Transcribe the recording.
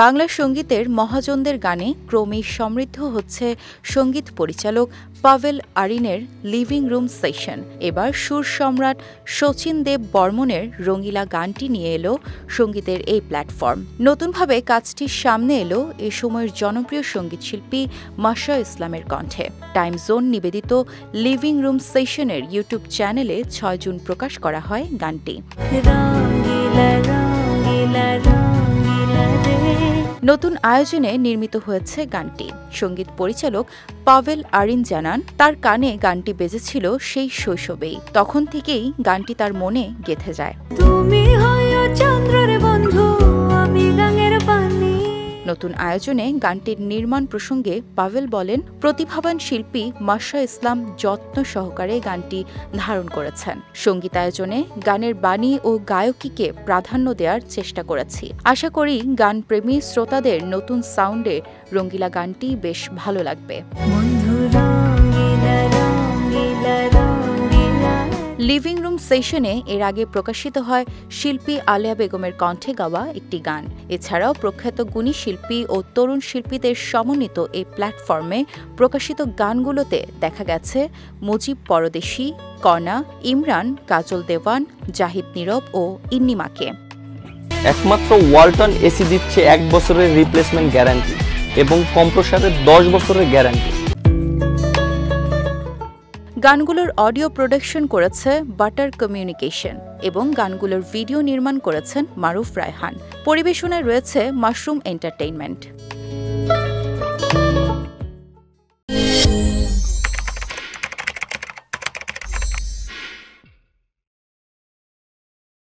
বাংলা সঙ্গীতের মহাজনদের গানে ক্রমেই সমৃদ্ধ হচ্ছে সঙ্গীত পরিচালক পাভেল আরিনের লিভিং রুম সেশন। এবার সুর সম্রাট শচীন দেব বর্মনের রঙিলা গানটি নিয়ে এলো সঙ্গীতের এই প্ল্যাটফর্ম। নতুনভাবে কাজটির সামনে এলো এ সময়ের জনপ্রিয় সঙ্গীতশিল্পী মাশা ইসলামের কণ্ঠে। টাইম জোন নিবেদিত লিভিং রুম সেশনের ইউটিউব চ্যানেলে ৬ জুন প্রকাশ করা হয় গানটি। নতুন আয়োজনে নির্মিত হয়েছে গানটি। সঙ্গীত পরিচালক পাভেল আরিন জানান, তার কানে গানটি বেজেছিল সেই শৈশবেই। তখন থেকেই গানটি তার মনে গেঁথে যায়। নতুন আয়োজনে গানটির নির্মাণ প্রসঙ্গে পাভেল বলেন, প্রতিভাবান শিল্পী মাশা ইসলাম যত্ন সহকারে গানটি ধারণ করেছেন। সঙ্গীতায়োজনে গানের বাণী ও গায়কীকে প্রাধান্য দেওয়ার চেষ্টা করেছি। আশা করি গানপ্রেমী শ্রোতাদের নতুন সাউন্ডে রঙ্গিলা গানটি বেশ ভালো লাগবে। লিভিং রুম সেশনে এর আগে প্রকাশিত হয় শিল্পী আলেয়া বেগমের কণ্ঠে গাওয়া একটি গান। এছাড়াও প্রখ্যাত গুণী শিল্পী ও তরুণ শিল্পীদের সমন্বিত এই প্ল্যাটফর্মে প্রকাশিত গানগুলোতে দেখা গেছে মুজিব পরদেশী, কণা, ইমরান, কাজল দেওয়ান, জাহিদ নীরব ও ইন্নিমাকে। একমাত্র ওয়ালটন এসি দিচ্ছে 1 বছরের রিপ্লেসমেন্ট গ্যারান্টি এবং কম্প্রেসরের 10 বছরের গ্যারান্টি। গানগুলোর অডিও প্রোডাকশন করেছে বাটার কমিউনিকেশন এবং গানগুলোর ভিডিও নির্মাণ করেছেন মারুফ রায়হান। পরিবেশনায় রয়েছে মাশরুম এন্টারটেইনমেন্ট।